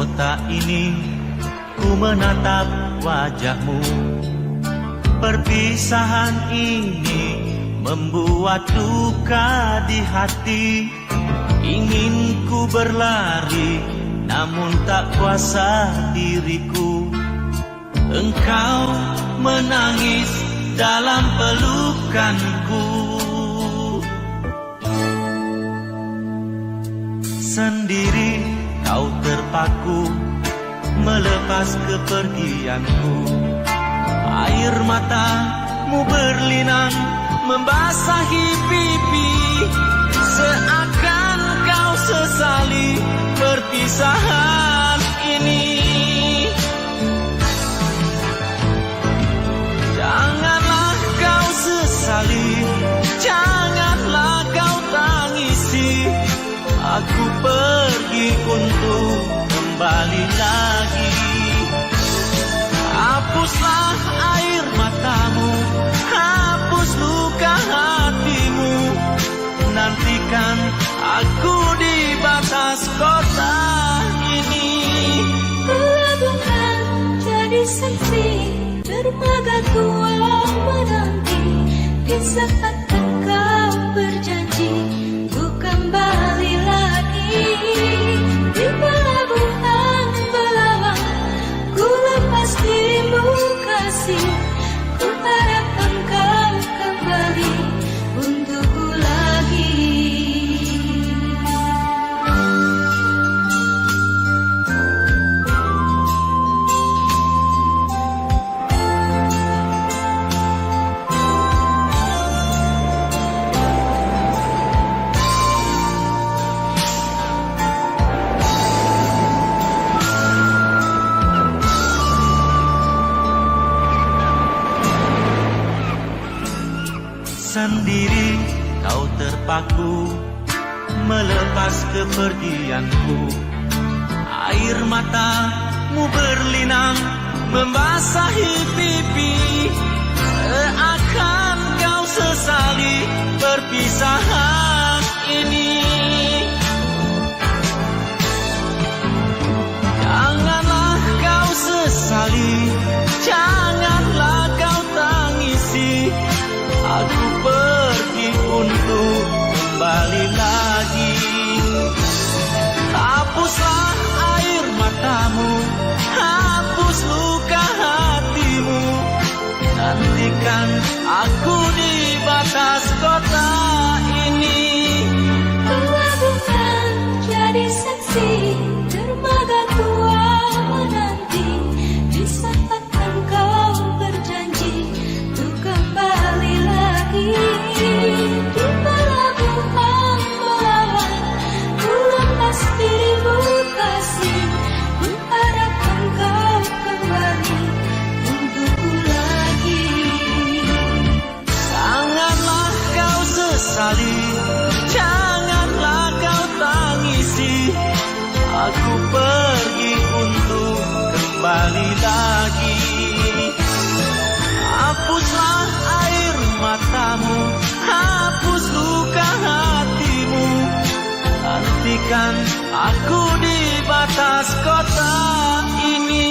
kota ini ku menatap wajahmu. Perpisahan ini membuat duka di hati. Ingin ku berlari namun tak kuasa diriku. Engkau menangis dalam pelukanku. Sendiri kau terpaku melepas kepergianku. Air matamu berlinang membasahi pipi. Seakan kau sesali perpisahan ini. Janganlah kau sesali, janganlah kau tangisi. Aku pergi untuk kembali lagi. Hapuslah air matamu, hapus luka hatimu. Nantikan aku di batas kota ini. Pelabuhan jadi saksi, dermaga tua menanti. Di saat engkau berjanji ku kembali lagi. Di pelabuhan Belawan ku lepas dirimu kasih. Ku harap engkau kembali untukku lagi. Sendiri kau terpaku melepas kepergianku. Air matamu berlinang membasahi pipi. Seakan kau sesali perpisahan ini. Janganlah kau sesali, janganlah kau tangisi. Aku pergi untuk kembali lagi. Hapuslah air matamu, hapus luka hatimu. Nantikan aku di batas kota ini. Pelabuhan jadi saksi, dermaga tua menanti. Di saat engkau berjanji untuk kembali lagi. Di pelabuhan Belawan ku lepas dirimu kasih. Ku harap engkau kembali untukku lagi. Janganlah kau sesali, janganlah kau tangisi. Aku pergi untuk kembali lagi. Hapuslah air matamu, hapus luka hatimu. Nantikan aku di batas kota ini.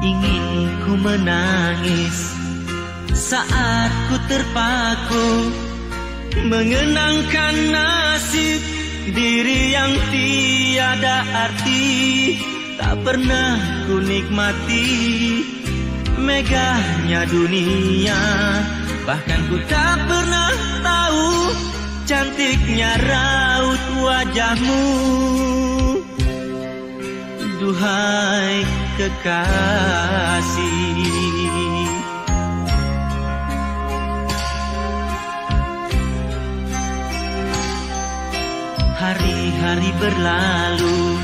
Ingin ku menangis saat ku terpaku mengenangkan nasib diri yang tiada arti. Tak pernah ku nikmati megahnya dunia, bahkan ku tak pernah tahu cantiknya raut wajahmu. Duhai kekasih, hari-hari berlalu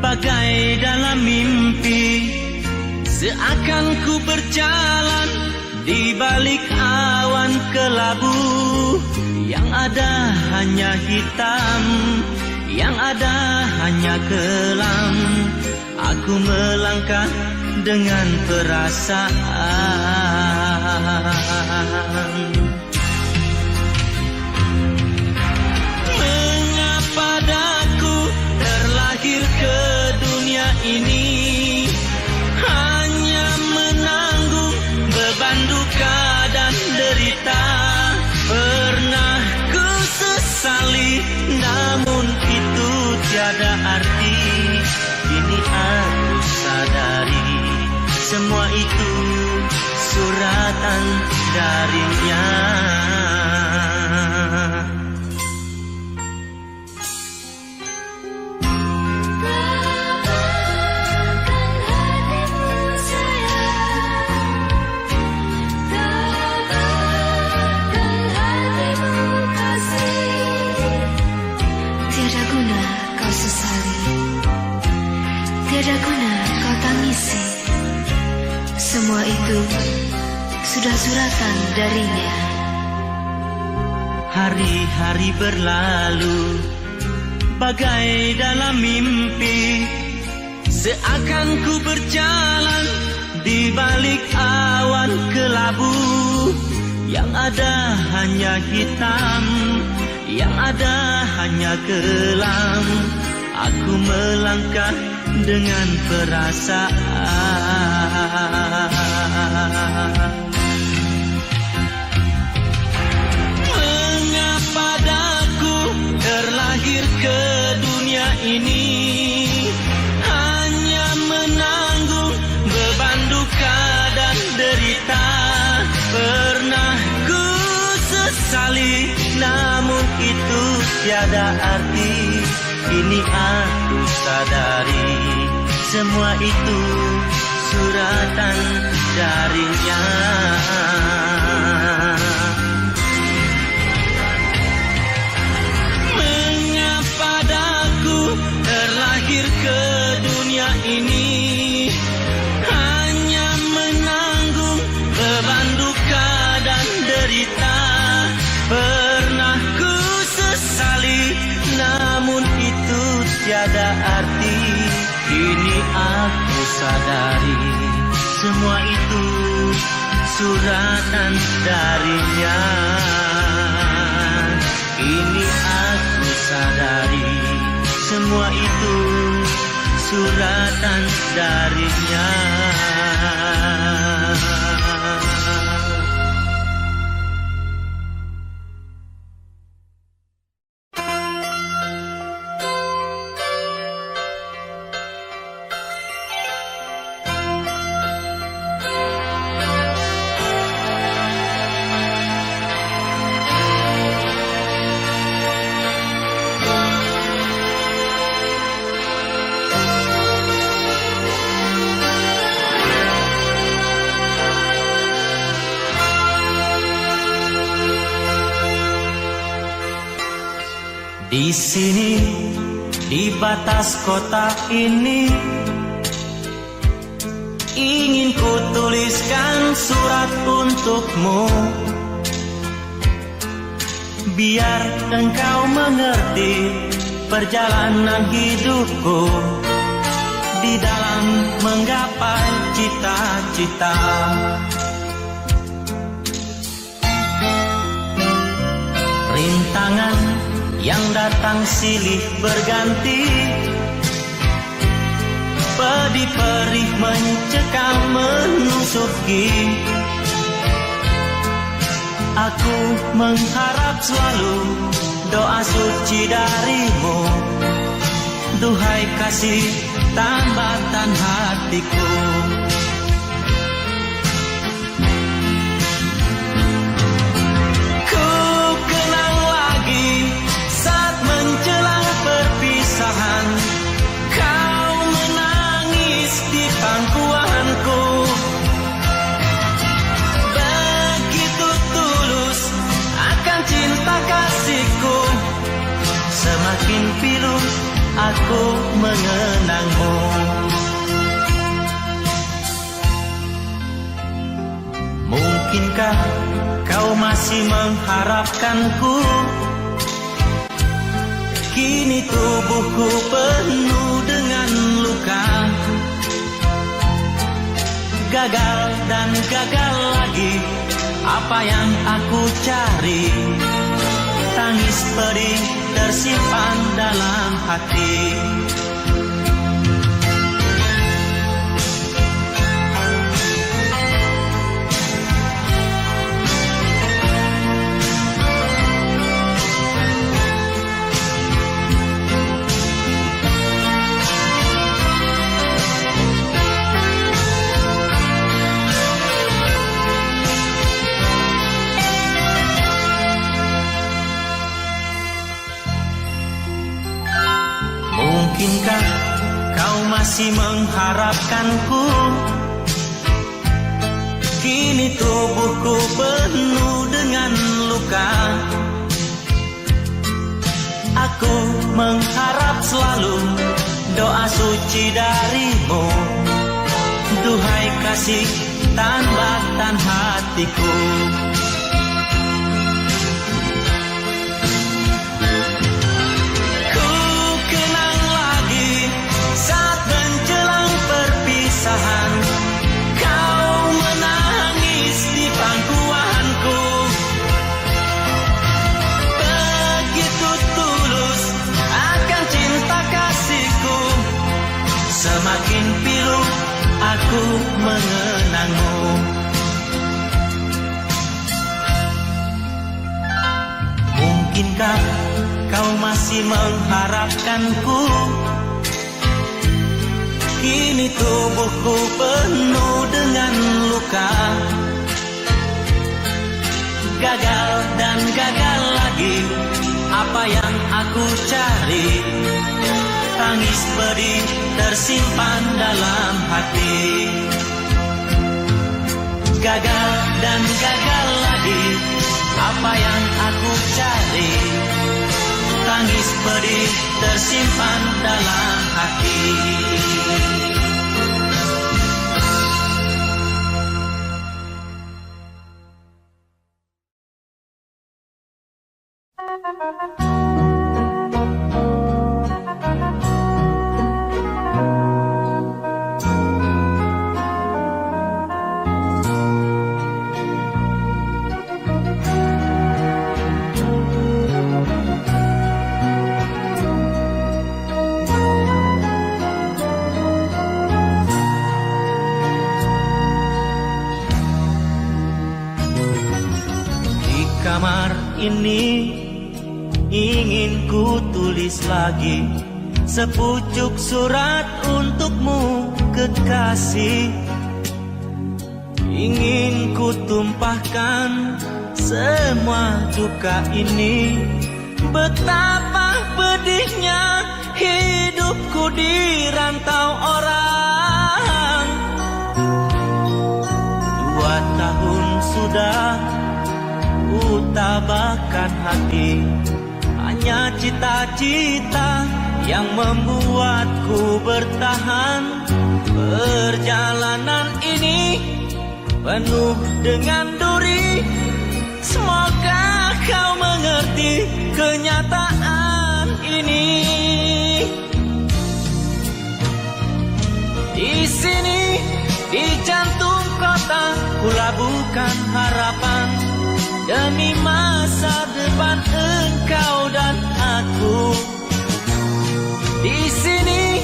bagai dalam mimpi, seakan ku berjalan di balik awan kelabu. Yang ada hanya hitam, yang ada hanya kelam. Aku melangkah dengan perasaan. Mengapa daku terlahir ke dunia ini, hanya menanggung beban duka dan derita. Pernah ku sesali, namun itu tiada arti. Kini aku sadari, semua itu suratan darinya. Tiada guna kau tangisi, semua itu sudah suratan darinya. Hari-hari berlalu bagai dalam mimpi, seakan ku berjalan di balik awan kelabu. Yang ada hanya hitam, yang ada hanya kelam. Aku melangkah dengan perasaan. Mengapa daku terlahir ke dunia ini, hanya menanggung beban duka dan derita. Pernah ku sesali, namun itu tiada arti. Kini aku sadari, semua itu suratan darinya. Mengapa daku terlahir ke dunia ini, hanya menanggung beban duka dan derita. Pernah ku sesali, namun itu tiada arti. Kini aku sadari, semua itu suratan darinya. Kini aku sadari, semua itu suratan darinya. Di sini, di batas kota ini, ingin ku tuliskan surat untukmu, biar engkau mengerti perjalanan hidupku di dalam menggapai cita-cita. Rintangan yang datang silih berganti, pedih perih mencekam menusuki. Aku mengharap selalu doa suci darimu. Duhai kasih tambatan hatiku. Ku kenang lagi saat menjelang perpisahan, kau menangis di pangkuanku. Begitu tulus akan cinta kasihku, semakin pilu aku mengenangmu. Mungkinkah kau masih mengharapkanku? Kini tubuhku penuh dengan luka. Gagal dan gagal lagi, apa yang aku cari? Tangis pedih tersimpan dalam hati. Mungkinkah kau masih mengharapkanku? Kini tubuhku penuh dengan luka. Aku mengharap selalu doa suci darimu. Duhai kasih tambatan hatiku. Kau menangis di pangkuanku. Begitu tulus akan cinta kasihku, semakin pilu aku mengenangmu. Mungkinkah kau masih mengharapkanku? Kini tubuhku penuh dengan luka. Gagal dan gagal lagi, apa yang aku cari? Tangis pedih tersimpan dalam hati. Gagal dan gagal lagi, apa yang aku cari? Tangis pedih tersimpan dalam hati. Kamar ini ingin ku tulis lagi sepucuk surat untukmu kekasih. Ingin ku tumpahkan semua duka ini. Betapa pedihnya hidupku di rantau orang. 2 tahun sudah ku tabahkan hati, hanya cita-cita yang membuatku bertahan. Perjalanan ini penuh dengan duri. Semoga kau mengerti kenyataan ini. Di sini, di jantung kota, ku labuhkan harapan demi masa depan engkau dan aku. Di sini,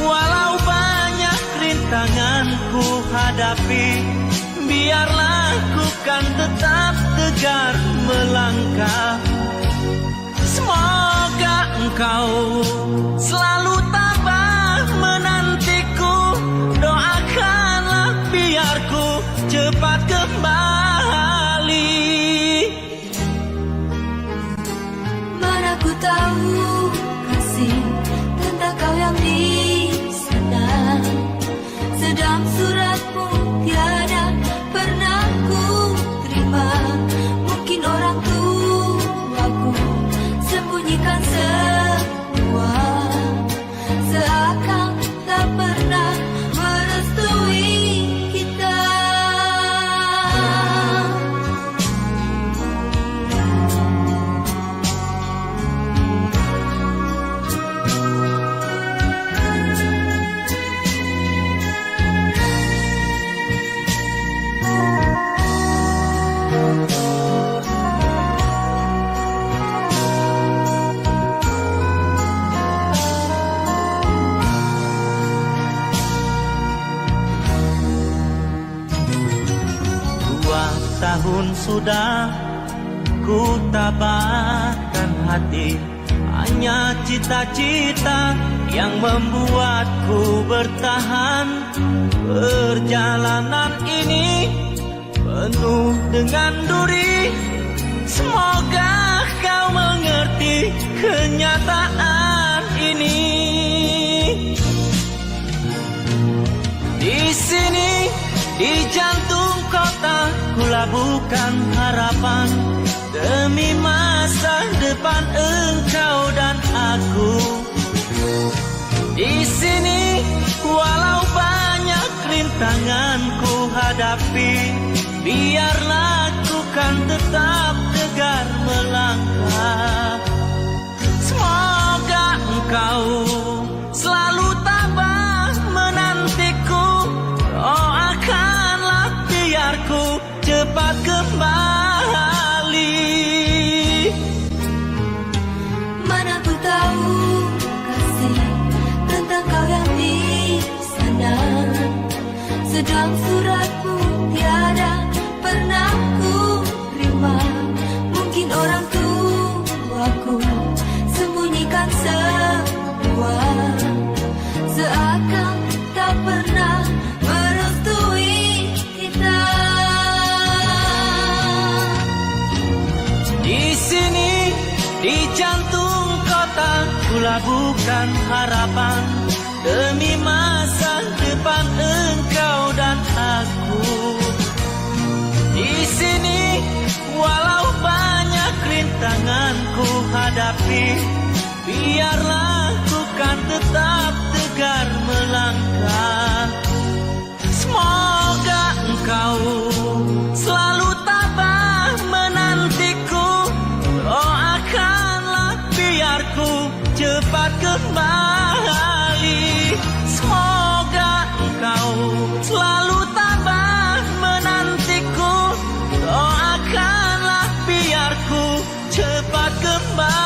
walau banyak rintangan ku hadapi, biarlah ku kan tetap tegar melangkah. Semoga Semoga engkau selalu tabah menantiku. Doakanlah biar ku cepat kembali. Mana ku tahu kasih tentang kau yang di sana. Sedang suratmu tiada pernah ku terima. Mungkin orang tuaku sembunyikan semua, seakan tak pernah merestui kita. Tahun sudah ku tabahkan hati, hanya cita-cita yang membuatku bertahan. Perjalanan ini penuh dengan duri. Semoga kau mengerti kenyataan ini. Di sini, di jantung kota, ku labuhkan harapan demi masa depan engkau dan aku. Di sini, walau banyak rintangan ku hadapi, biarlah ku kan tetap tegar melangkah. Semoga engkau selalu tabah menantiku. Doakanlah biar ku cepat kembali. Mana ku tahu kasih tentang kau yang di sana. Sedang suratmu tiada pernah ku terima. Mungkin orang tuaku sembunyikan semua, seakan tak pernah merestui kita. Di sini, di jantung kota, ku labuhkan harapan demi masa depan engkau dan aku. Di sini, walau banyak rintangan ku hadapi, biarlah ku kan tetap tegar melangkah. Semoga engkau selalu tabah menantiku. Doakanlah biar ku cepat kembali. Semoga engkau selalu tabah menantiku. Doakanlah biar ku cepat kembali.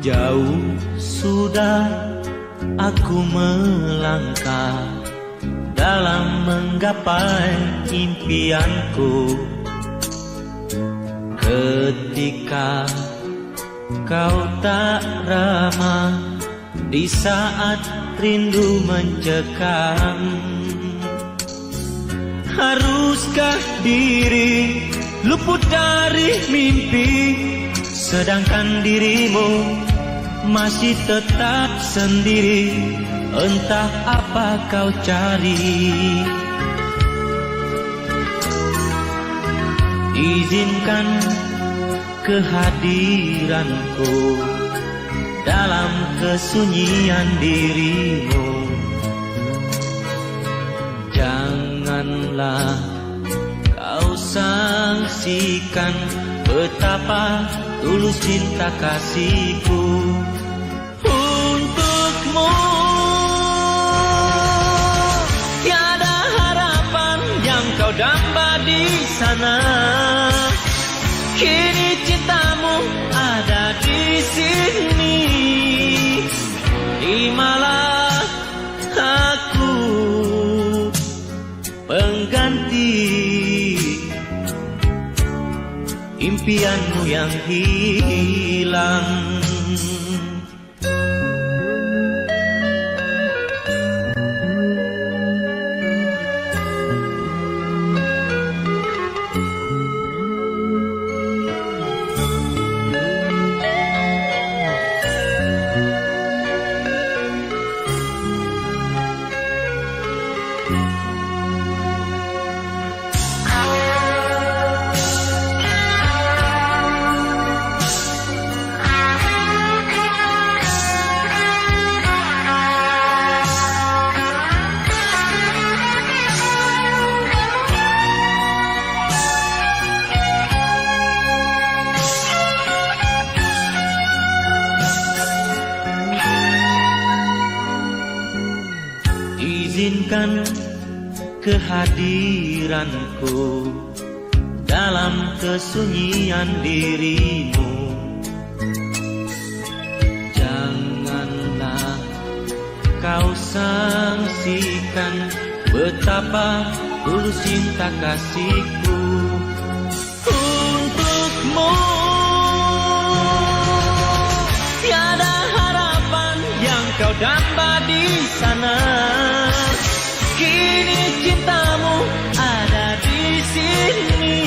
Jauh sudah aku melangkah dalam menggapai impianku. Ketika kau tak ramah di saat rindu mencekam, haruskah diri luput dari mimpi, sedangkan dirimu masih tetap sendiri? Entah apa kau cari. Izinkan kehadiranku dalam kesunyian dirimu. Janganlah kau sangsikan betapa tulus cinta kasihku untukmu. Tiada harapan yang kau damba di sana, kini cintamu ada di sini. Terimalah aku pengganti impianmu yang hilang. Izinkan kehadiranku dalam kesunyian dirimu. Janganlah kau sangsikan betapa tulus cinta kasihku untukmu. Tiada harapan yang kau damba di sana, kini cintamu ada di sini.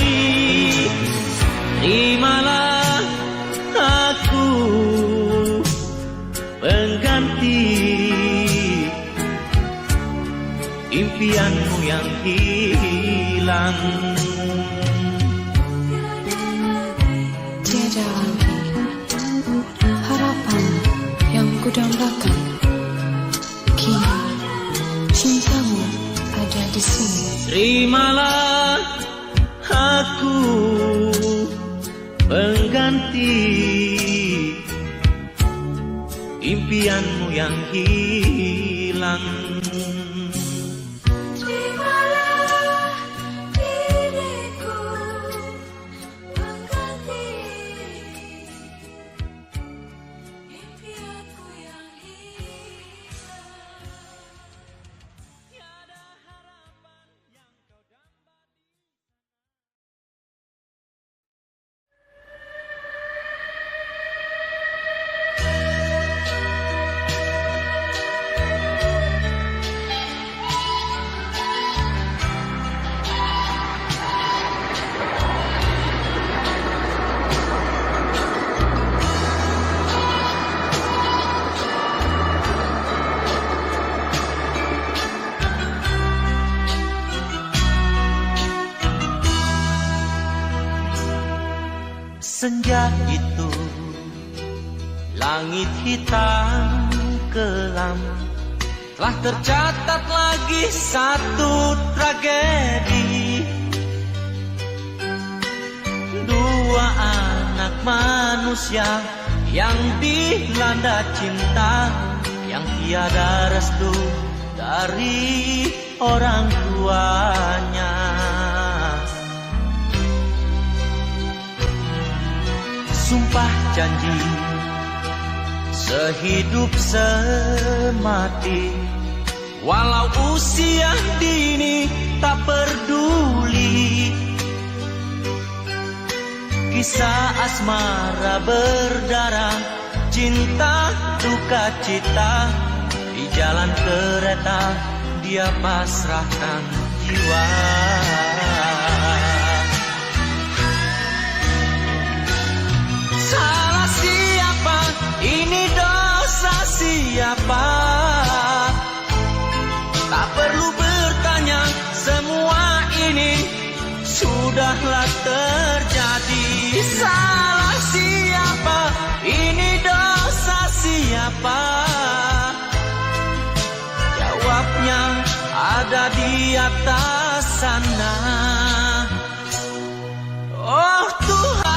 Terimalah aku pengganti impianmu yang hilang. Tiada lagi harapan yang kudambakan, kini cintamu ada di sini. Terimalah aku pengganti impianmu yang hilang. Terimalah diriku pengganti impianku yang hilang. Senja itu langit hitam kelam, telah tercatat lagi satu tragedi. Dua anak manusia yang dilanda cinta, yang tiada restu dari orang tuanya. Sumpah janji sehidup semati, walau usia dini tak peduli. Kisah asmara berdarah, cinta duka cita, di jalan kereta dia pasrahkan jiwa. Salah siapa? Ini dosa siapa? Tak perlu bertanya, semua ini sudahlah terjadi. Salah siapa? Ini dosa siapa? siapa? Jawabnya ada di atas sana. Oh Tuhan,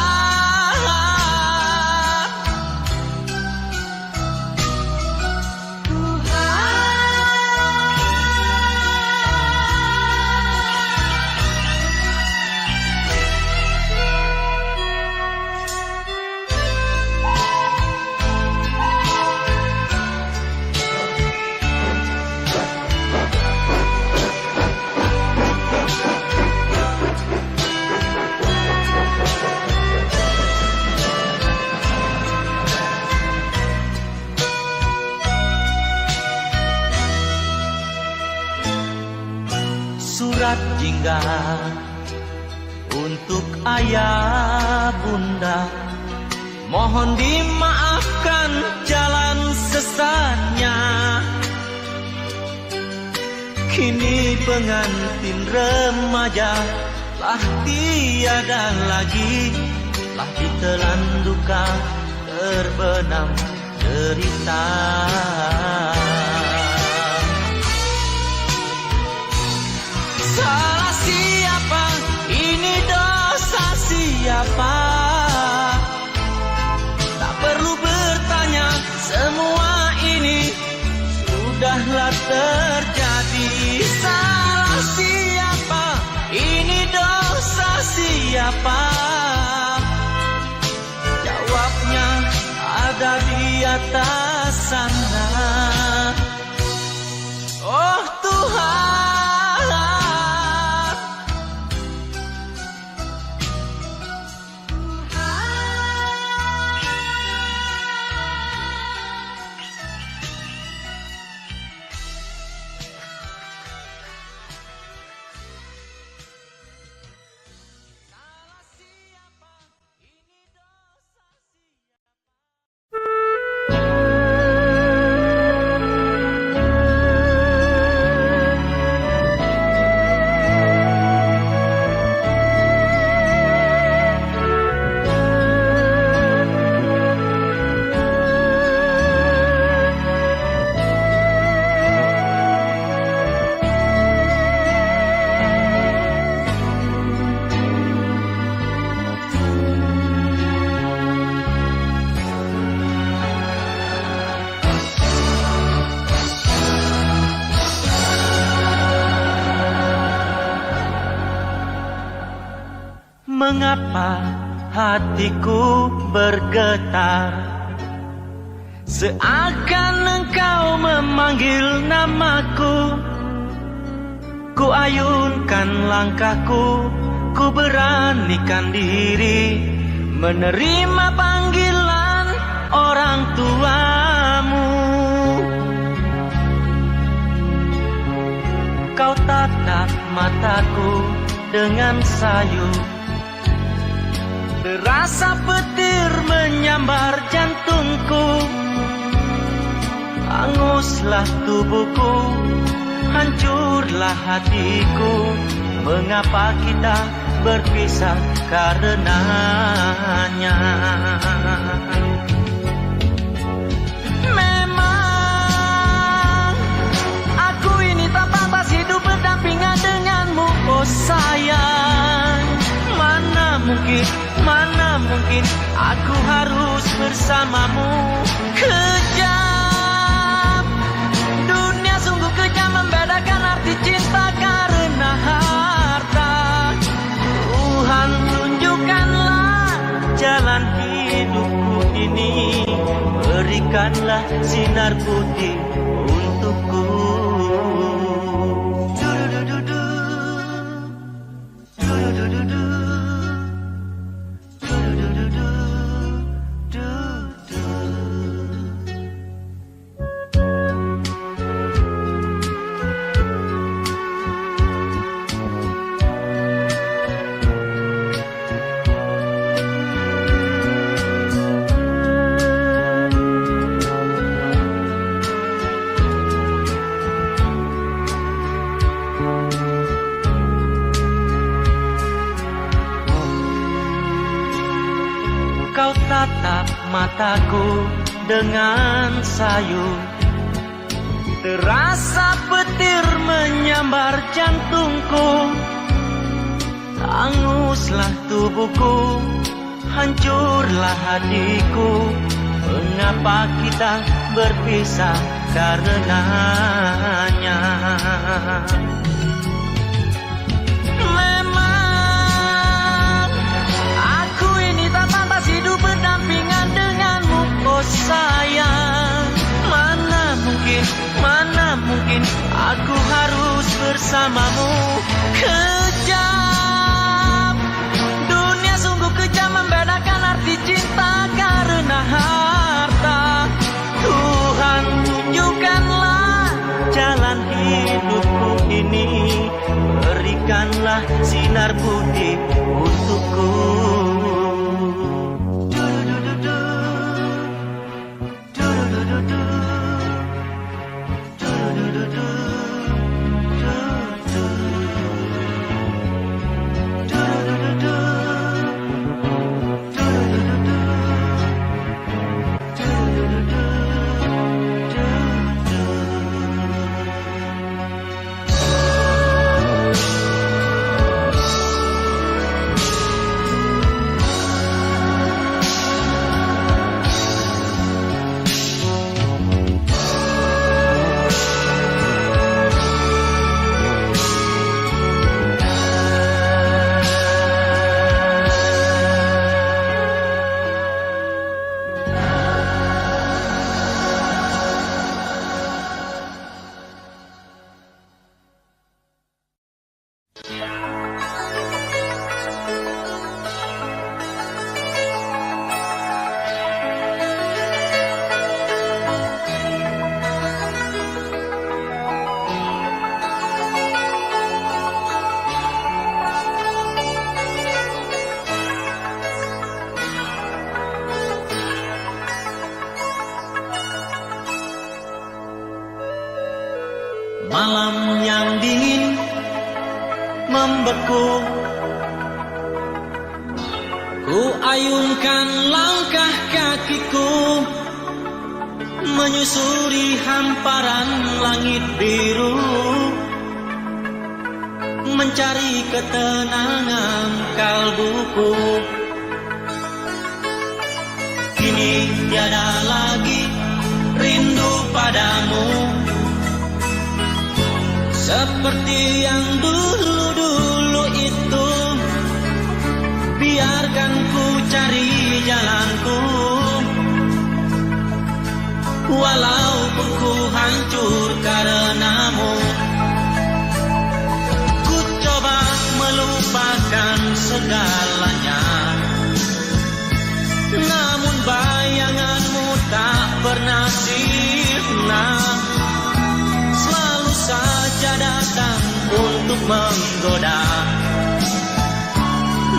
surat jingga untuk ayah bunda, mohon dimaafkan jalan sesatnya. Kini pengantin remaja telah tiada lagi, telah ditelan duka terbenam derita. Salah siapa? Ini dosa siapa? Tak perlu bertanya, semua ini sudahlah terjadi. Salah siapa? Ini dosa siapa? Jawabnya ada di atas sana. Oh Tuhan, mengapa hatiku bergetar, seakan engkau memanggil namaku. Ku ayunkan langkahku, ku beranikan diri menerima panggilan orang tuamu. Kau tatap mataku dengan sayu, terasa petir menyambar jantungku. Hanguslah tubuhku, hancurlah hatiku. Mengapa kita berpisah karenanya? Memang aku ini tak pantas hidup berdampingan denganmu, oh sayang. Mana mungkin aku harus bersamamu. Kejam, dunia sungguh kejam, membedakan arti cinta karena harta. Tuhan tunjukkanlah jalan hidupku ini, berikanlah sinar putih untukku. Kau tatap mataku dengan sayu. Terasa petir menyambar jantungku, hanguslah tubuhku, hancurlah hatiku. Mengapa kita berpisah karenanya? Memang aku ini tak pantas hidup berdampingan denganmu, oh sayang. Mana mungkin aku harus bersamamu. Kejam, dunia sungguh kejam, membedakan arti cinta karena harta. Tuhan, tunjukkanlah jalan hidupku ini, berikanlah sinar putih untukku. Malam yang dingin membeku, ku ayunkan langkah kakiku, menyusuri hamparan langit biru, mencari ketenangan kalbuku. Kini tiada lagi rindu padamu, seperti yang dulu-dulu itu. Biarkan ku cari jalanku, walaupun ku hancur karenamu. Ku coba melupakan segalanya, namun bayanganmu tak pernah sirna, selalu saja datang untuk menggoda,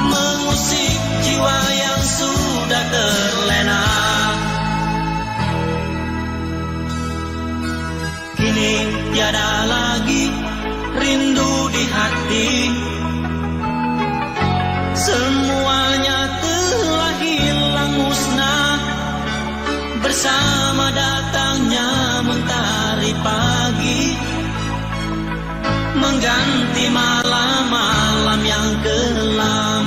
mengusik jiwa yang sudah terlena. Kini tiada lagi rindu di hati, semuanya telah hilang musnah bersama datangnya mentari pagi, mengganti malam-malam yang kelam.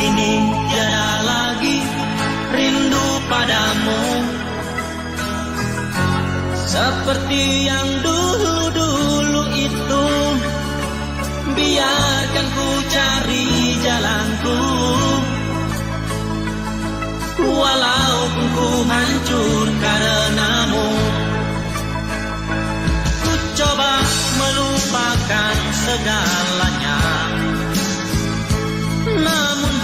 Kini tiada lagi rindu padamu, seperti yang dulu-dulu itu. Biarkan ku cari jalanku, walaupun ku hancur karenamu. Ku coba melupakan segalanya, namun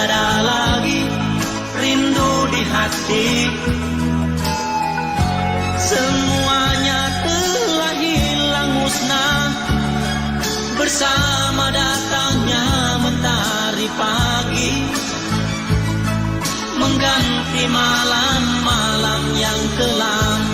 tiada lagi rindu di hati. Semuanya telah hilang musnah bersama datangnya mentari pagi, mengganti malam-malam yang kelam.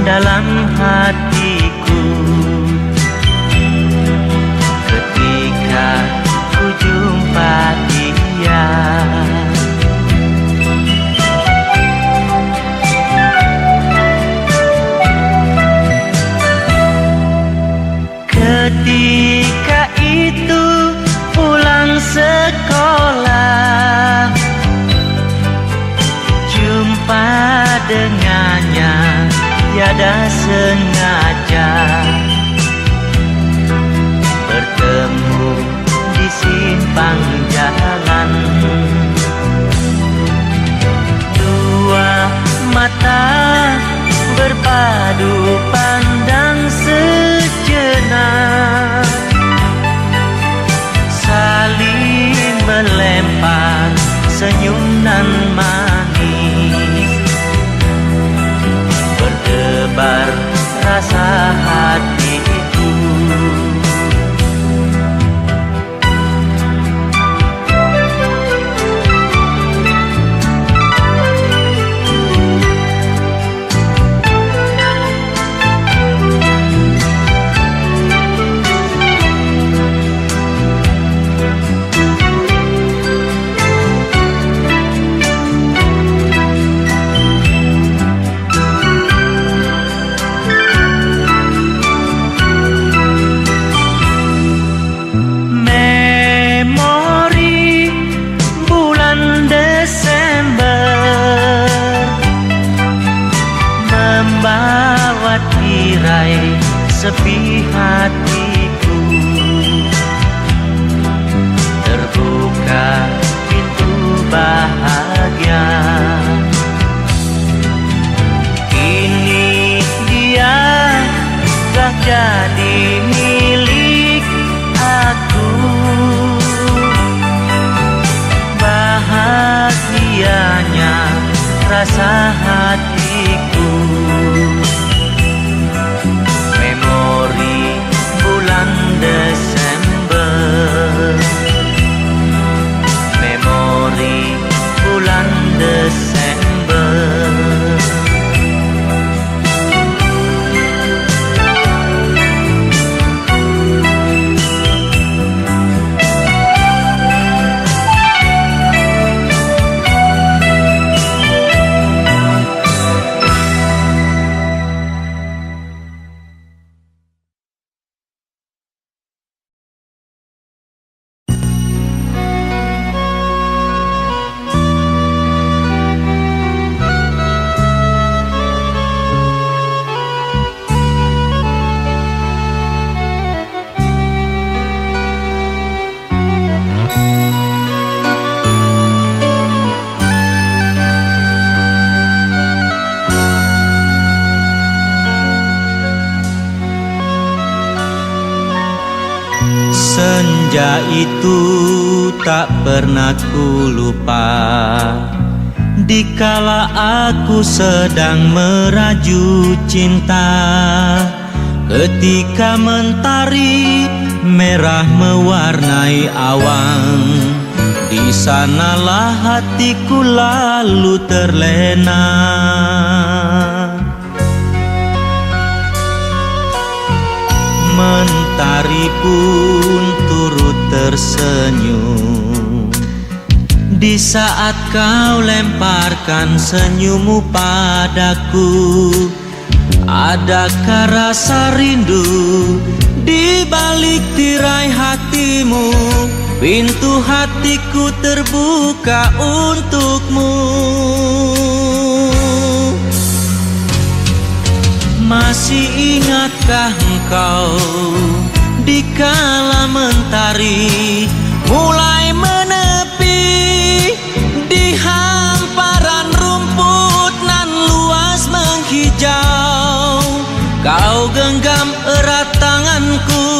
Dalam hatiku ketika ku jumpa dia, ketika itu pulang sekolah, jumpa dengannya tiada sengaja, bertemu di simpang jalan. Dua mata berpadu pandang sejenak, saling melempar senyum nan manis, berdebar rasa hatiku. Sepi hatiku, terbuka pintu bahagia. Kini dia telah jadi milik aku, bahagianya rasa hatiku. Bulan Desember, memori bulan Desember. Senja itu tak pernah ku lupa, dikala aku sedang meraju cinta. Ketika mentari merah mewarnai awan, di sanalah hatiku lalu terlena. Mentari pun turut tersenyum di saat kau lemparkan senyummu padaku. Adakah rasa rindu di balik tirai hatimu? Pintu hatiku terbuka untukmu. Masih ingatkah engkau di kala mentari mulai menepi di hamparan rumput nan luas menghijau? Kau genggam erat tanganku,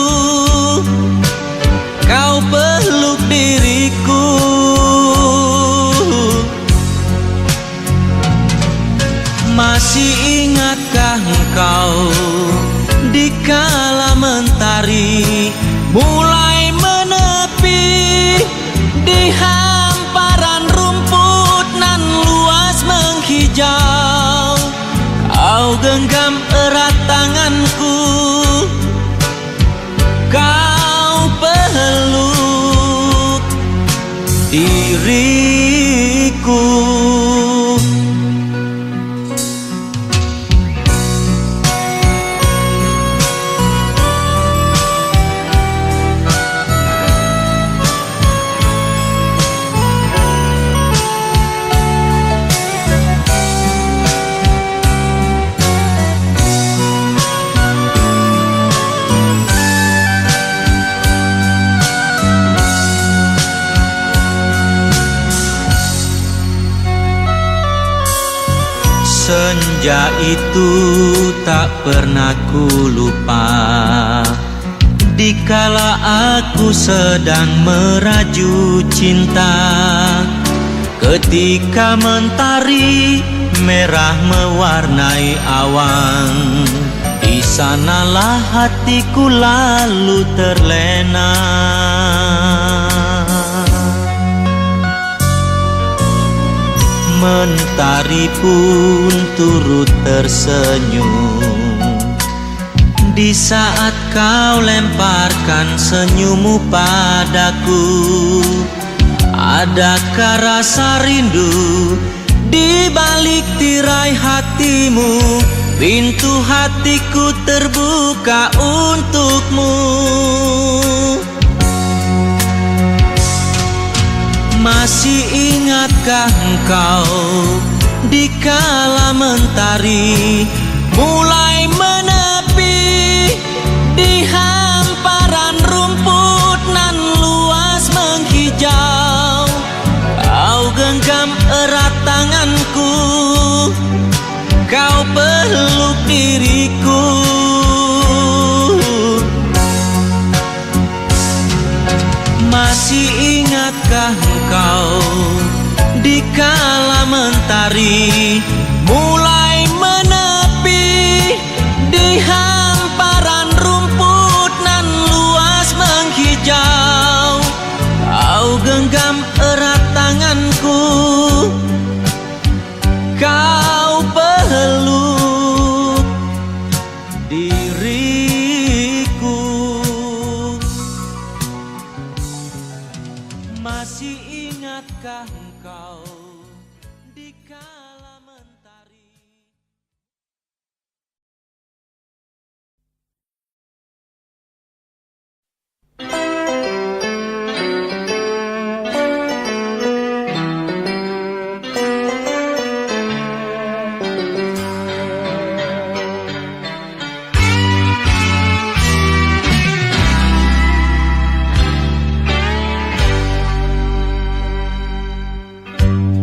kau peluk diriku. Masih ingatkah engkau di kala mentari mulai menepi di hamparan rumput nan luas menghijau? Kau genggam erat tanganku, kau peluk diriku. Senja itu tak pernah ku lupa, dikala aku sedang meraju cinta. Ketika mentari merah mewarnai awan, di sanalah hatiku lalu terlena. Mentari pun turut tersenyum di saat kau lemparkan senyummu padaku. Adakah rasa rindu di balik tirai hatimu? Pintu hatiku terbuka untukmu. Masih ingatkah engkau di kala mentari mulai menepi di hamparan rumput nan luas menghijau? Kau genggam erat tanganku, kau peluk diriku. Masih ingatkah engkau di kala mentari mulai menepi di hamparan rumput nan luas menghijau? Kau genggam erat tanganku, kau peluk diriku. Masih ingatkah engkau di kala mentari?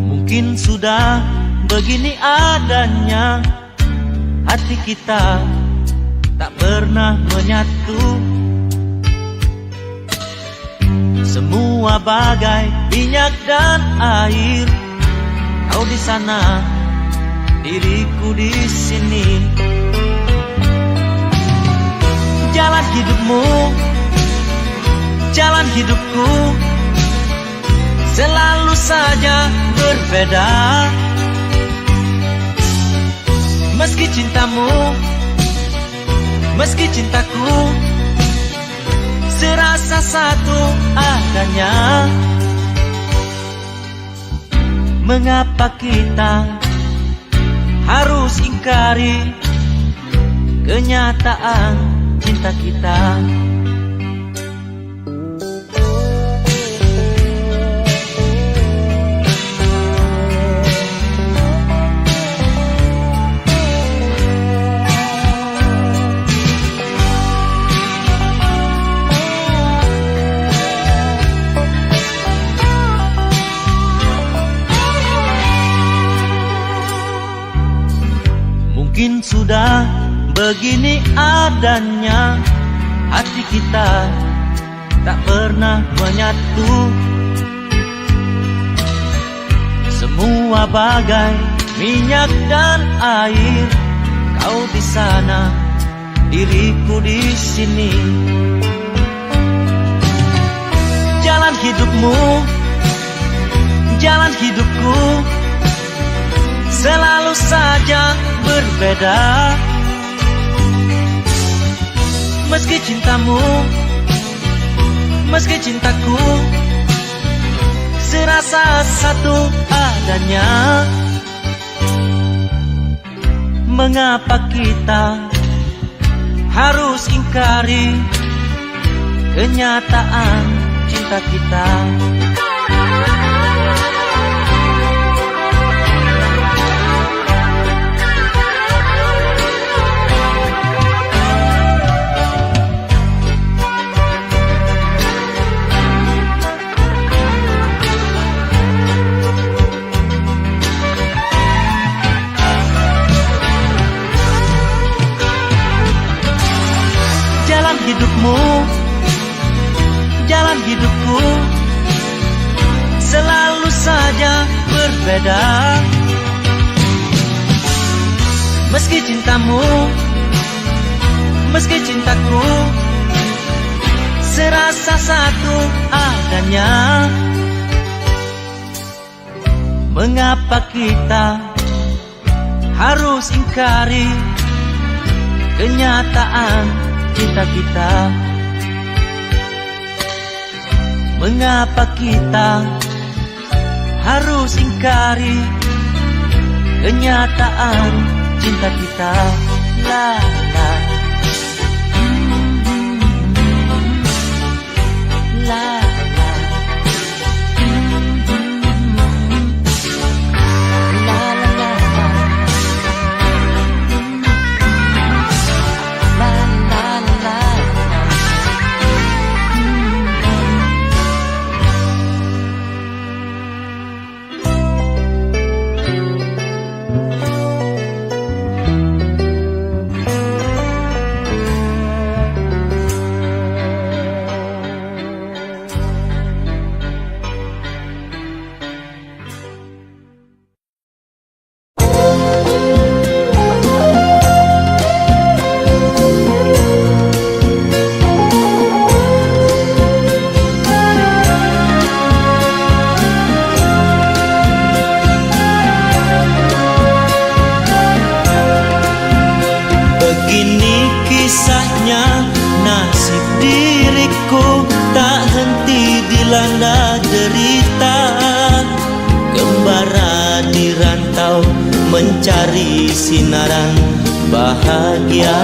Mungkin sudah begini adanya, hati kita tak pernah menyatu. Semua bagai minyak dan air, kau di sana, diriku di sini. Jalan hidupmu, jalan hidupku, selalu saja berbeda. Meski cintamu, meski cintaku, serasa satu adanya. Mengapa kita harus ingkari kenyataan cinta kita? Mungkin sudah begini adanya, hati kita tak pernah menyatu. Semua bagai minyak dan air, kau di sana, diriku di sini. Jalan hidupmu, jalan hidupku, selalu saja berbeda. Meski cintamu, meski cintaku, serasa satu adanya. Mengapa kita harus ingkari kenyataan cinta kita? Jalan hidupmu, jalan hidupku, selalu saja berbeda. Meski cintamu, meski cintaku, serasa satu adanya. Mengapa kita harus ingkari kenyataan cinta kita? Mengapa kita harus ingkari kenyataan cinta kita? La la la la la la la. Begini kisahnya, nasib diriku tak henti dilanda derita. Gembara di rantau mencari sinaran bahagia.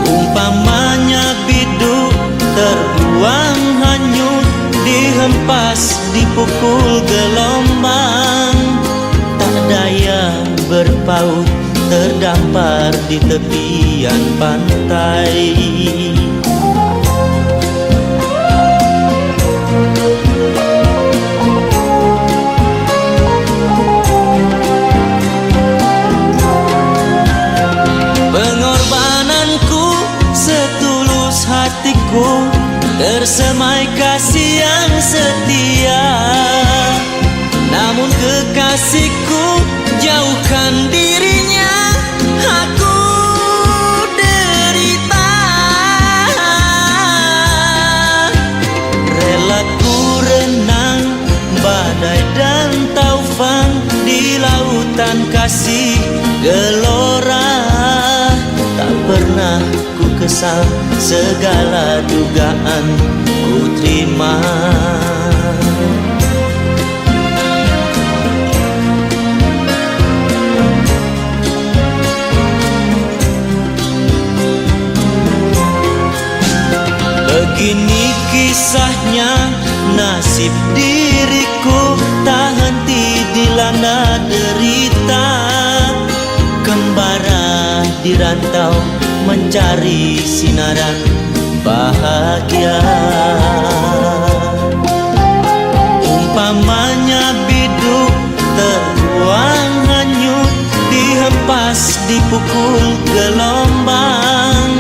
Umpamanya biduk terbuang hanyut, dihempas dipukul gelombang. Tak daya berpaut terdampar di tepian pantai. Pengorbananku setulus hatiku, tersemai kasih yang setia. Namun kekasihku jauhkan dirinya, aku kisah, segala dugaan ku terima. Begini kisahnya, nasib diriku tak henti dilanda derita. Kembara di rantau mencari sinaran bahagia. Umpamanya biduk terbuang hanyut, dihempas dipukul gelombang.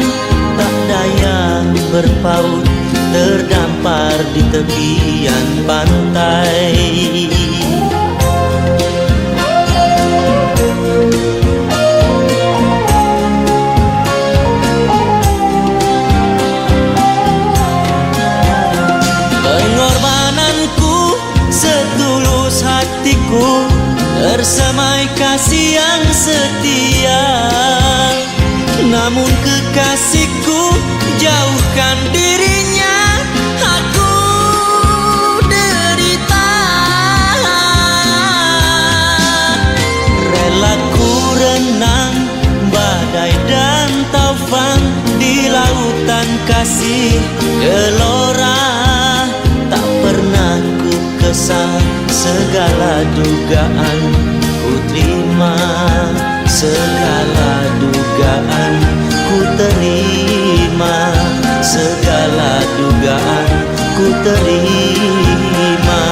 Tak daya berpaut, terdampar di tepian pantai. Pengorbananku setulus hatiku, tersemai kasih yang setia. Namun kekasihku jauhkan dirinya, aku derita. Rela ku renang badai dan taufan di lautan kasih gelora. Tak pernah ku kesal, segala dugaan ku terima. Segala dugaan ku terima, segala dugaan ku terima.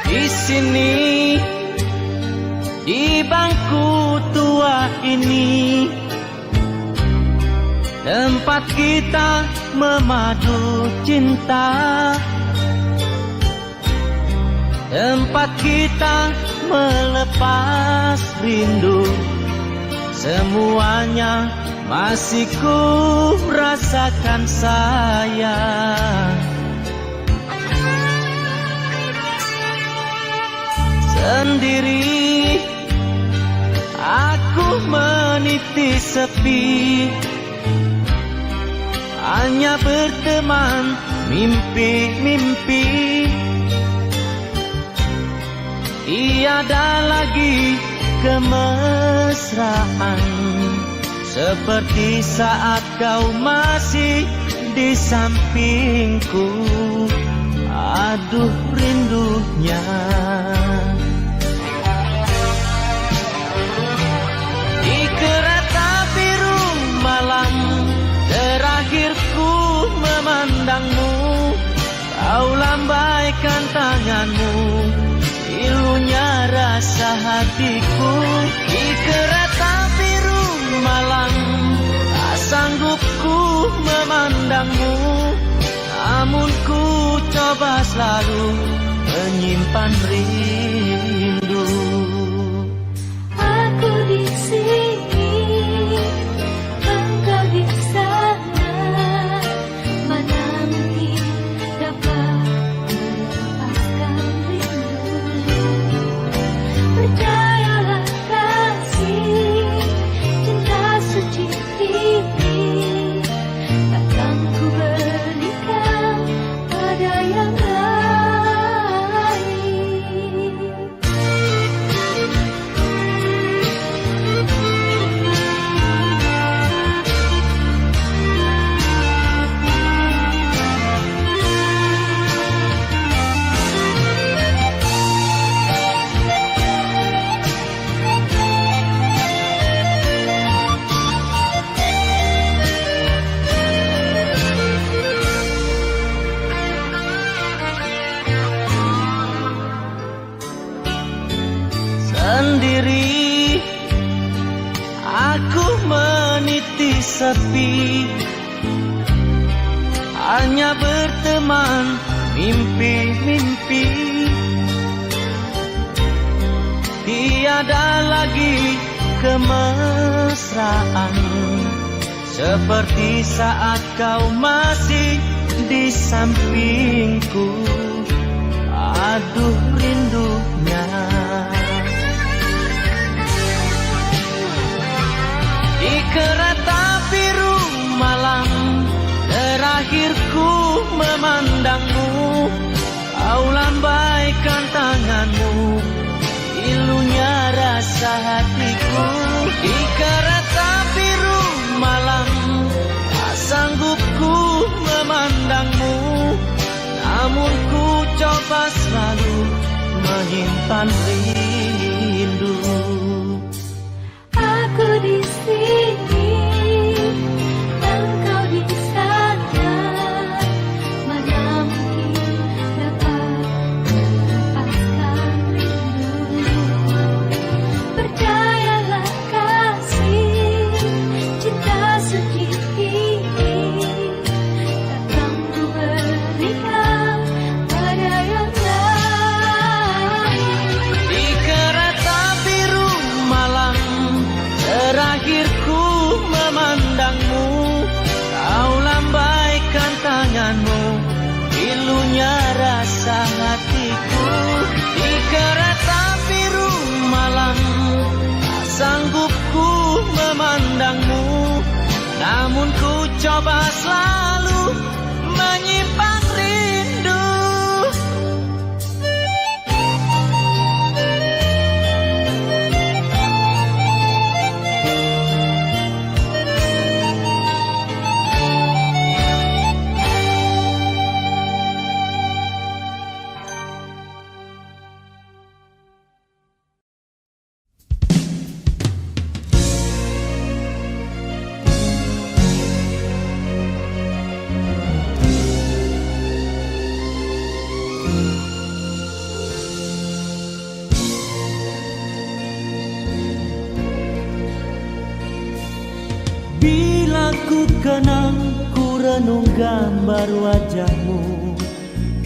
Di sini, di bangku tua ini, tempat kita memadu cinta, tempat kita melepas rindu. Semuanya masih ku rasakan sayang. Sendiri aku meniti sepi, hanya berteman mimpi-mimpi. Tiada lagi kemesraan seperti saat kau masih di sampingku. Aduh rindunya. Di kereta biru malam terakhir ku memandangmu, kau lambaikan tanganmu, pilunya rasa hatiku. Di kereta biru malam tak sanggup ku memandangmu, namun ku coba selalu menyimpan rindu. Aku di sini, engkau di sana. Mana mungkin dapat melepaskan rindu. Percayalah kasih, cinta suci ini takkan ku berikan pada yang lain. sendiri. Aku meniti sepi, hanya berteman mimpi-mimpi. Tiada lagi kemesraan seperti saat kau masih di sampingku. Aduh rindunya. Di kereta biru malam terakhir ku memandangmu. Kau lambaikan tanganmu, pilunya rasa hatiku. Di kereta biru malam tak sanggup ku memandangmu, namun ku coba selalu menyimpan rindu. Aku di sini, engkau di sana. Mana mungkin dapat melepaskan rindu. Percayalah kasih, cinta suci ini takkan ku berikan pada yang lain. Di kereta biru malam terakhir ku memandangmu. Kau lambaikan tanganmu, pilunya rasa hatiku. Di kereta biru malam tak sanggup ku memandangmu, namun ku coba selalu menyimpan rindu. Bila ku kenang, ku renung gambar wajahmu.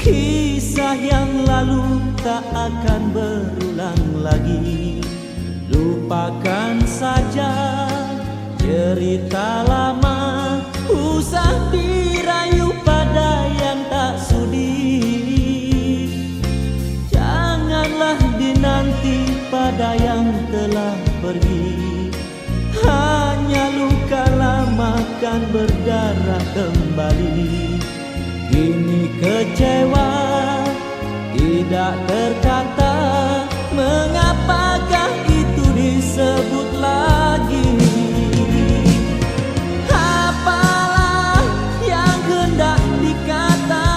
Kisah yang lalu tak akan berulang lagi. Lupakan saja cerita lama, usah dirayu pada yang tak sudi. Janganlah dinanti pada yang telah pergi. Hanya luka lama kan berdarah kembali. Kini kecewa tidak terkata, mengapakah itu disebut lagi? Apalah yang hendak dikata,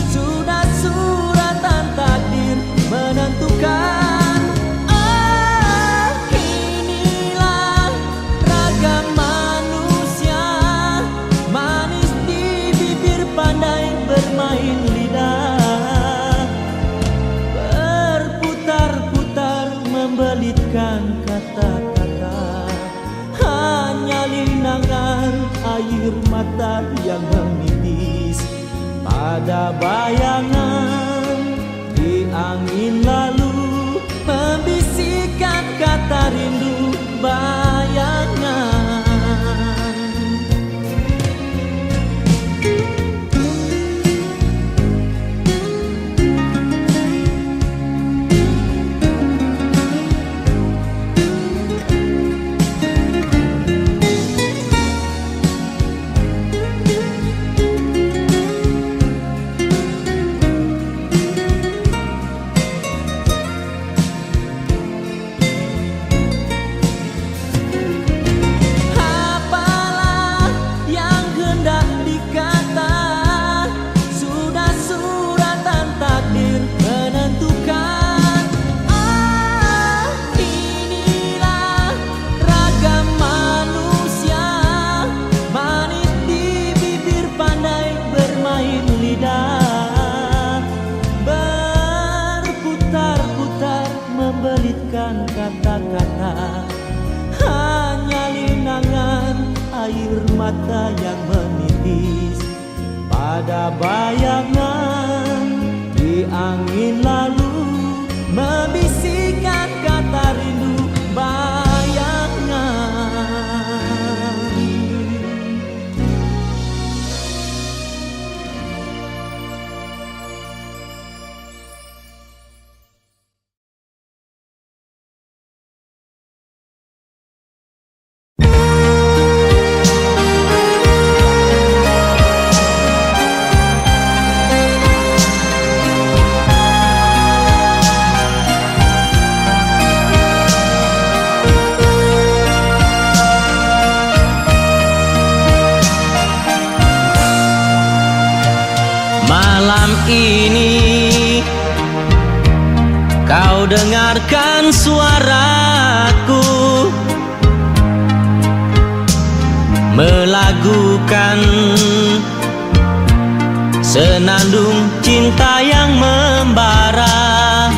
sudah suratan takdir menentukan. Kata-kata hanya linangan air mata yang menitis pada bayangan. Di angin lalu membisikkan kata rindu bayangan. bukan kata-kata, hanya linangan air mata yang menitis pada bayangan di angin lalu membisikkan kata rindu bayangan. Malam ini kau dengarkan suaraku melagukan senandung cinta yang membara.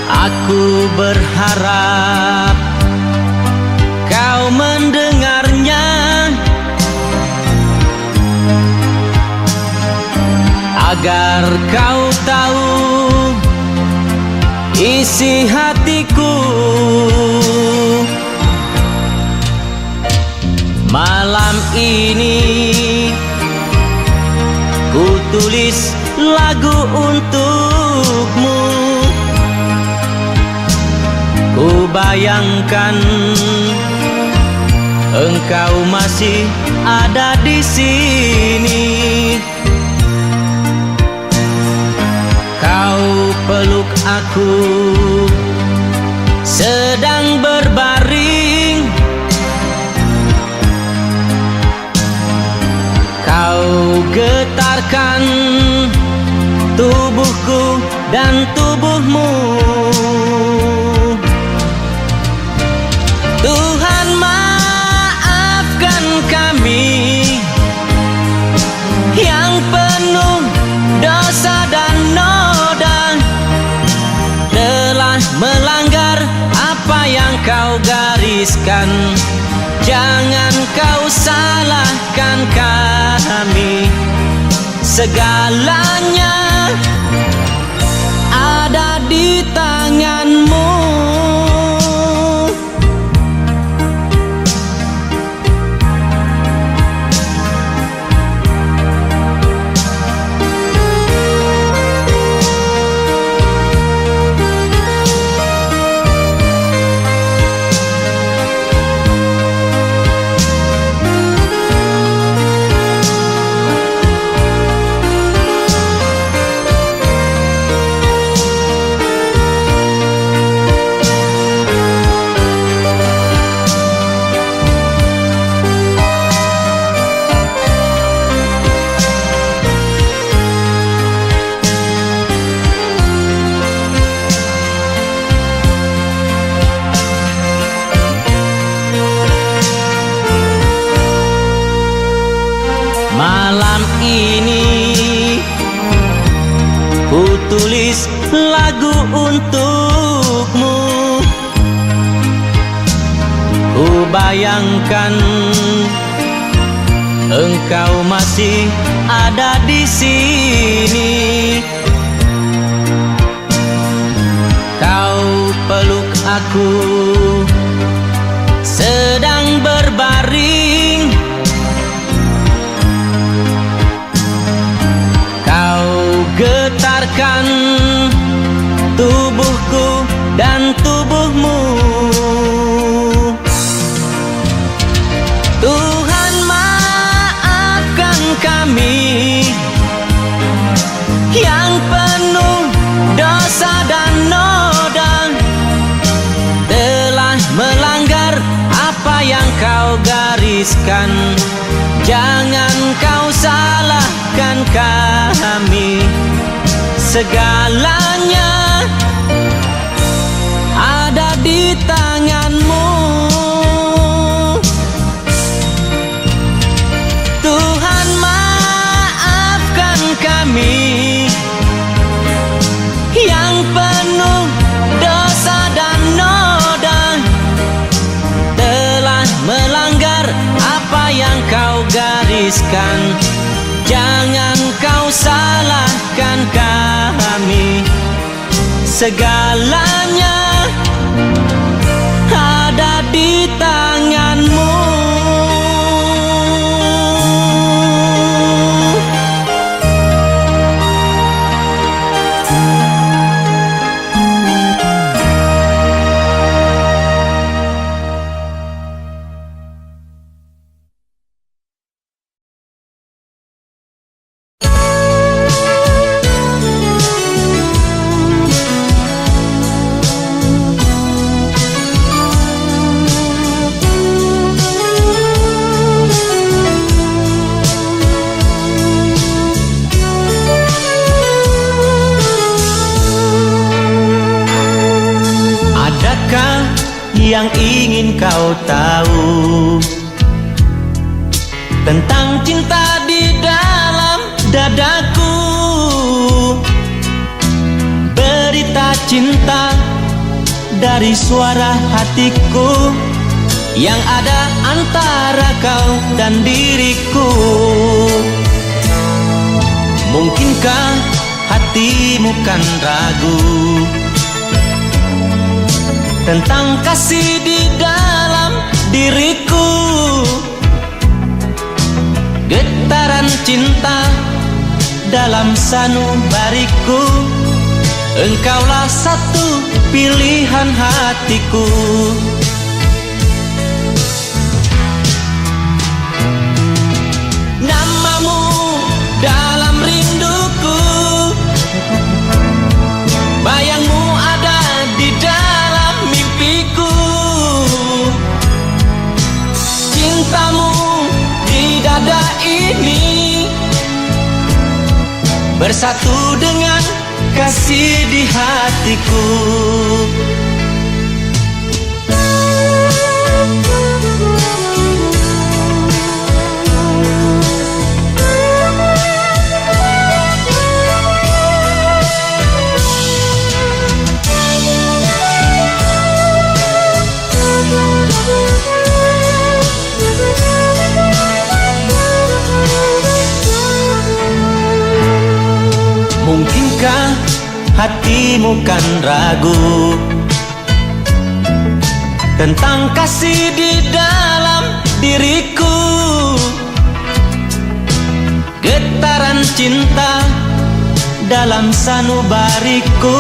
Aku berharap kau mendengarnya agar kau tahu isi hatiku. Malam ini ku tulis lagu untukmu. Ku bayangkan engkau masih ada di sini. Kau peluk aku sedang berbaring. Kau getarkan tubuhku dan tubuhmu. Tuhan maafkan kami yang penuh dosa dan noda, telah melanggar apa yang kau gariskan. Jangan kau salahkan kami, segalanya ada di tanganmu. Malam ini ku tulis lagu untukmu. Ku bayangkan engkau masih ada di sini. Kau peluk aku sedang berbaring. Getarkan tubuhku dan tubuhmu. Tuhan maafkan kami yang penuh dosa dan noda, telah melanggar apa yang kau gariskan. Jangan kau salahkan kami, segalanya ada di tanganmu. Tuhan maafkan kami yang penuh berikan. Jangan kau salahkan kami, segalanya ada di tanganmu. Yang ingin kau tahu tentang cinta di dalam dadaku? Berita cinta dari suara hatiku yang ada antara kau dan diriku. Mungkinkah hatimu kan ragu tentang kasih di dalam diriku? Getaran cinta dalam sanubariku, engkaulah satu pilihan hatiku. Namamu dalam rinduku, bayangmu ada di dalam mimpiku. Cintamu di dada ini bersatu dengan kasih di hatiku. Mungkinkah hatimu kan ragu tentang kasih di dalam diriku? Getaran cinta dalam sanubariku,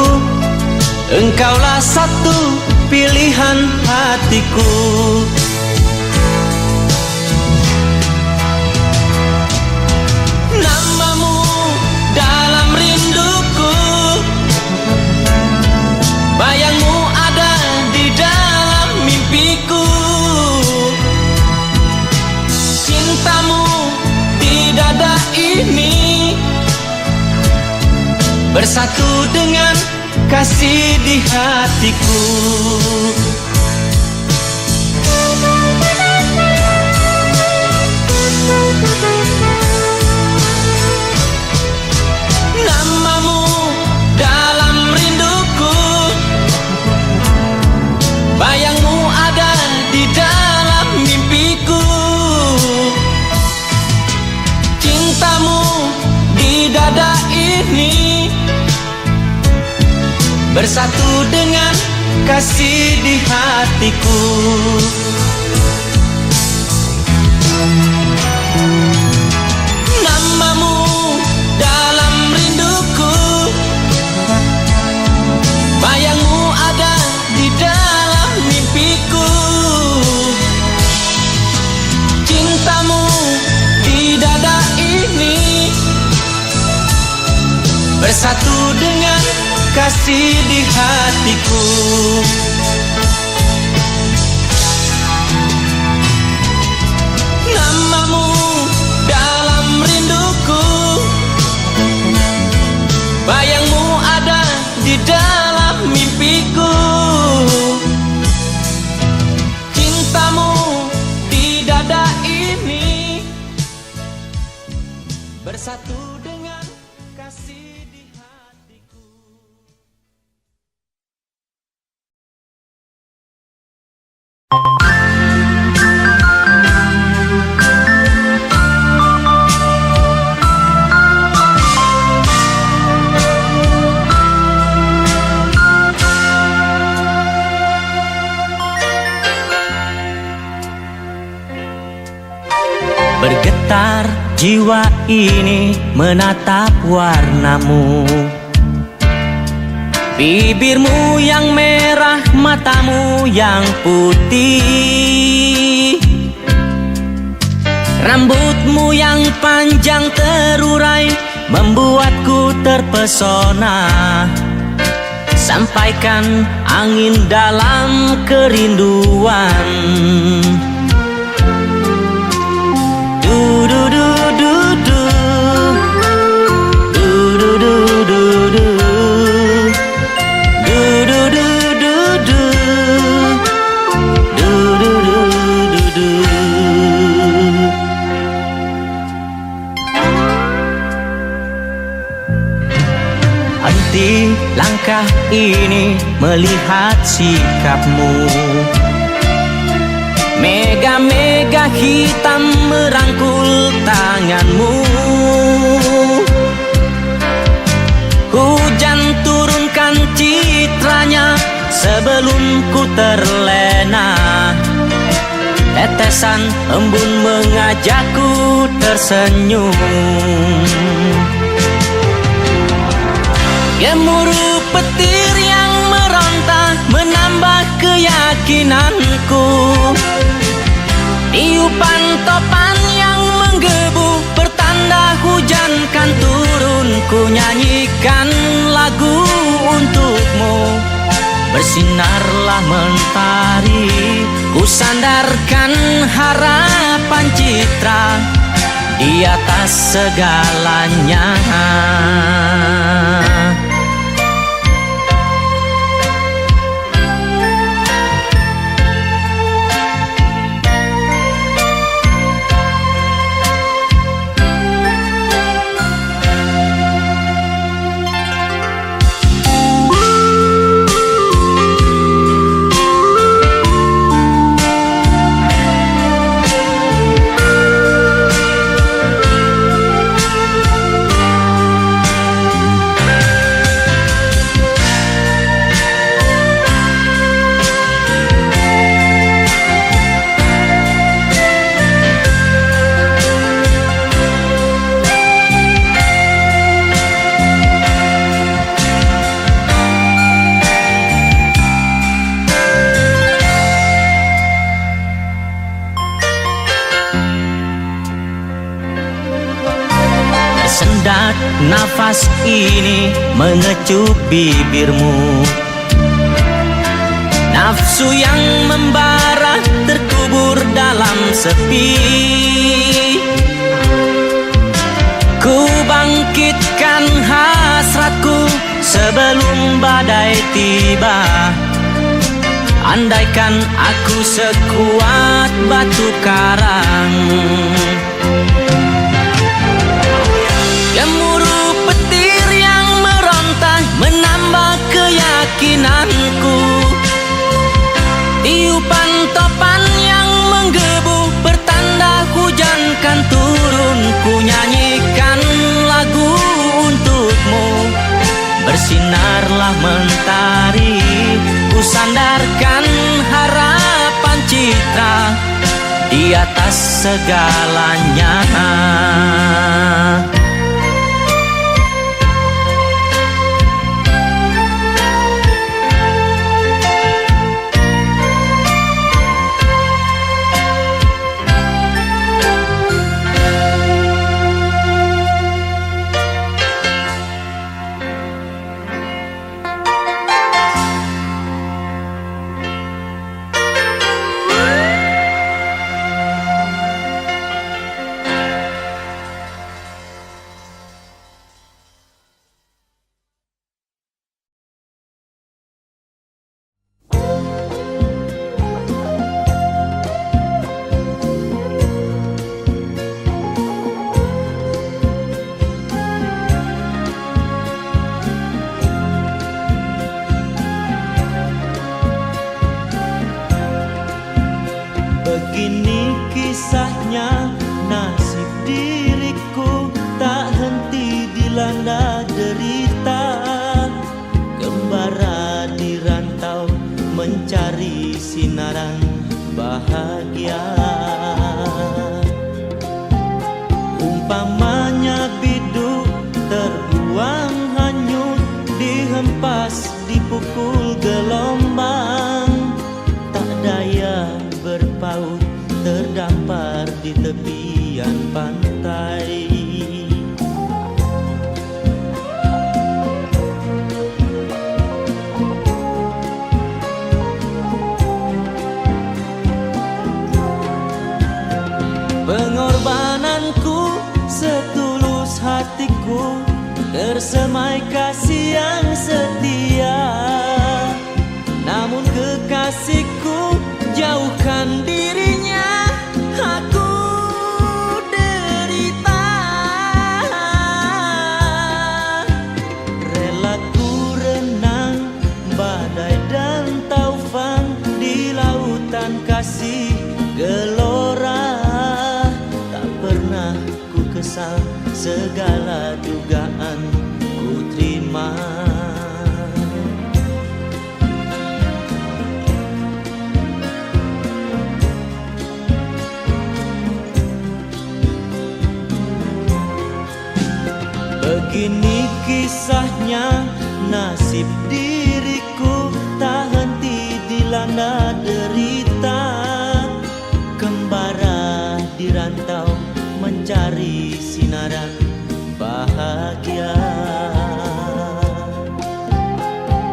engkaulah satu pilihan hatiku. Namamu dalam rinduku, bayangmu ada di dalam mimpiku. Cintamu di dada ini bersatu dengan kasih di hatiku. Namamu dalam rinduku, bayangmu ada di dalam mimpiku. Cintamu di dada ini bersatu dengan kasih di hatiku. Namamu dalam rinduku, bayangmu ada di dalam mimpiku. Cintamu di dada ini bersatu dengan kasih di hatiku. Namamu dalam rinduku, bayangmu ada di dalam mimpiku. Cintamu di dada ini bersatu dengan kasih di hatiku. jiwa ini menatap warnamu. Bibirmu yang merah, matamu yang putih, rambutmu yang panjang terurai membuatku terpesona. Sampaikan angin dalam kerinduan. Du du du du du, du du du du du, du du du du du, du du du du du. Henti langkah ini melihat sikapmu. Mega-mega hitam merangkul tanganmu. Hujan turunkan citranya sebelum ku terlena. Tetesan embun mengajakku tersenyum. Gemuruh petir yang meronta menambah keyakinanku. Tiupan topan yang menggebu pertanda hujan kan turun. Ku nyanyikan lagu untukmu. Bersinarlah mentari, ku sandarkan harapan citra di atas segalanya. Sendat nafas ini mengecup bibirmu. Nafsu yang membara terkubur dalam sepi. Ku bangkitkan hasratku sebelum badai tiba. Andaikan aku sekuat batu karang. Gemuruh petir yang meronta menambah keyakinanku. Tiupan topan yang menggebu pertanda hujan kan turun. Ku nyanyikan lagu untukmu. Bersinarlah mentari, ku sandarkan harapan citra di atas segalanya. Begini kisahnya, nasib diriku tak henti dilanda derita. Gembara di rantau mencari sinaran bahagia. Bersemai kasih yang setia, namun kekasihku jauhkan dirinya. Aku derita, rela ku renang badai dan taufan di lautan kasih gelora. Tak pernah ku kesal, segala dugaan ku terima. Begini kisahnya, nasib diriku tak henti dilanda derita. Kembara di rantau mencari sinaran bahagia.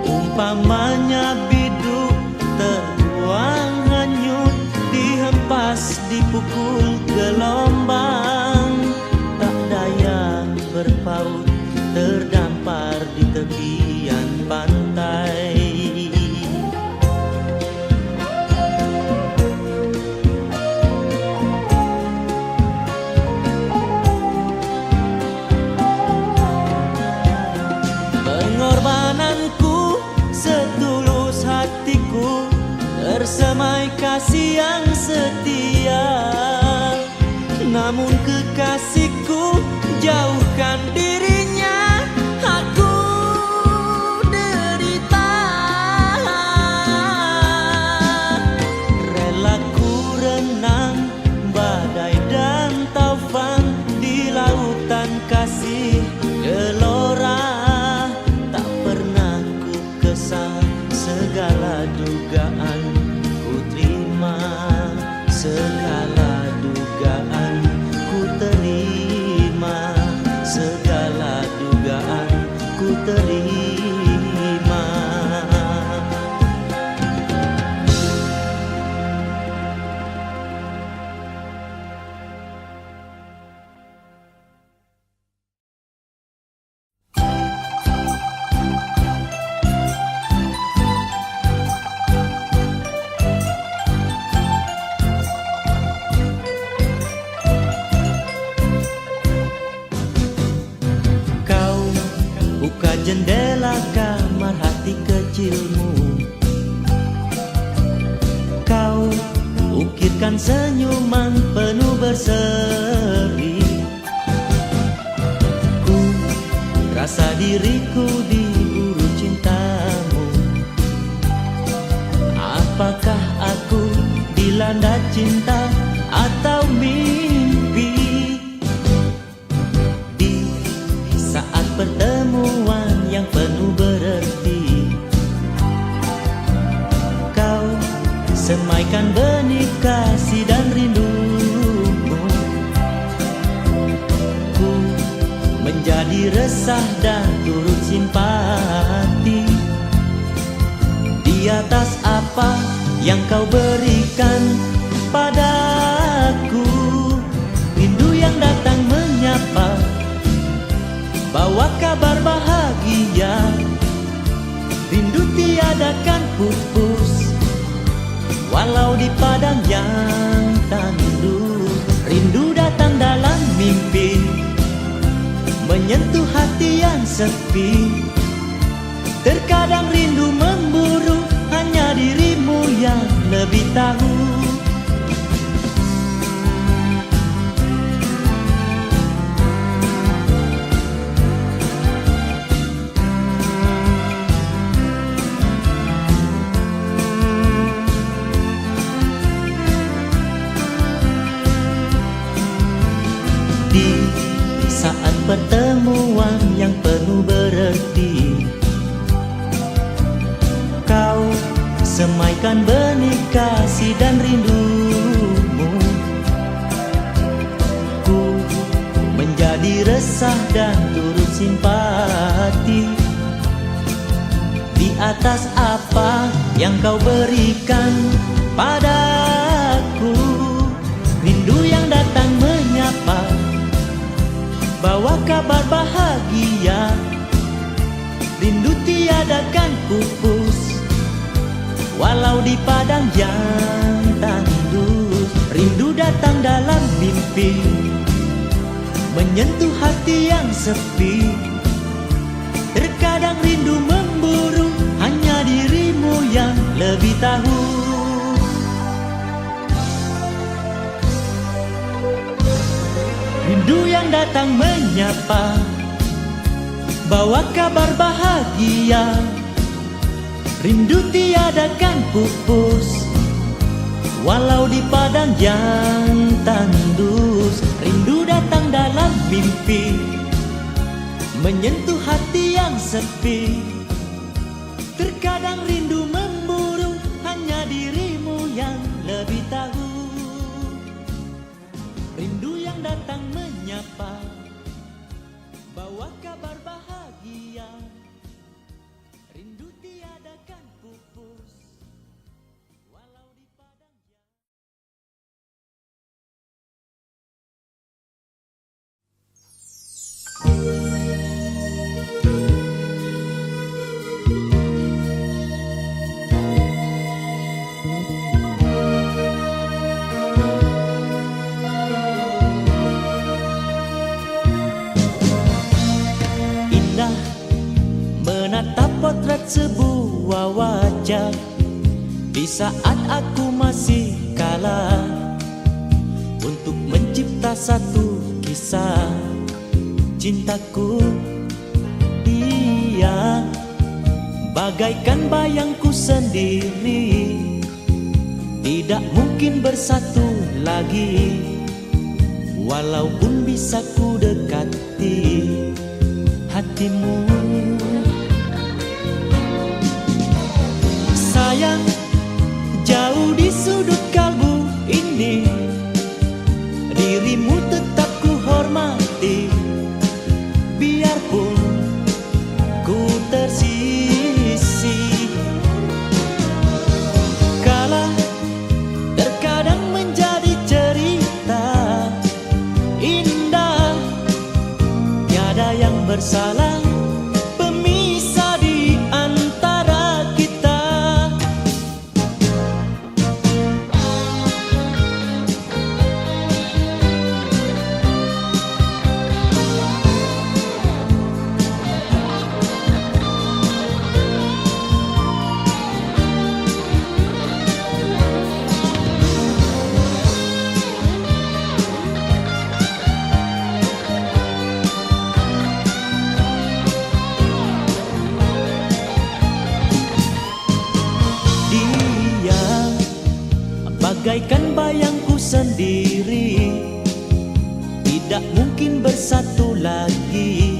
Umpamanya biduk terbuang hanyut, dihempas dipukul gelombang. Tak daya berpaut, terdampar di tepian pantai. Pengorbananku setulus hatiku, bersemai kasih yang setia, namun kekasihku jauhkan dirinya. Aku derita, rela ku renang badai dan taufan di lautan kasih gelora. Tak pernah ku kesal, segala dugaan ku terima. Segala dugaan ku terima, segala dugaan ku terima. Buka jendela kamar hati kecilmu, kau ukirkan senyuman penuh berseri. Ku rasa diriku diburu cintamu. Apakah aku dilanda cinta atau mimpi? Di saat pertemuan yang penuh berarti, kau semaikan benih kasih dan rindumu. Ku menjadi resah dan turut simpati. Di atas apa yang kau berikan padaku, rindu yang datang menyapa, bawa kabar bahagia. Rindu tiadakan pupus, walau di padang yang tandus. Rindu datang dalam mimpi, menyentuh hati yang sepi. Terkadang rindu memburu, hanya dirimu yang lebih tahu. Di saat pertemuan yang penuh berarti, kau semaikan benih kasih dan rindumu. Ku menjadi resah dan turut simpati. Di atas apa yang kau berikan padaku, rindu yang datang menyapa, bawa kabar bahagia. tiada kan pupus, walau di padang yang tandus. Rindu datang dalam mimpi, menyentuh hati yang sepi. Terkadang rindu memburu, hanya dirimu yang lebih tahu. Rindu yang datang menyapa, bawa kabar bahagia. Rindu tiada kan pupus, walau di padang yang tandus. Rindu datang dalam mimpi, menyentuh hati yang sepi. Terkadang rindu memburu, hanya dirimu yang lebih tahu. Rindu yang datang menyapa, bawa kabar bahagia. Rindu tiada kan pupus, walau di padang yang... Indah menatap potret sebuah wajah di saat aku masih kalah untuk mencipta satu kisah cintaku. Dia bagaikan bayangku sendiri, tidak mungkin bersatu lagi, walaupun bisa ku dekati hatimu. Sayang, jauh di sudut kalbu ini, dirimu tetap ku hormati. Biarpun ku tersisih, kala terkadang menjadi cerita indah, tiada yang bersalah pemisah di antara kita. Bagaikan bayangku sendiri, tidak mungkin bersatu lagi,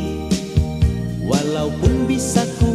walaupun bisa ku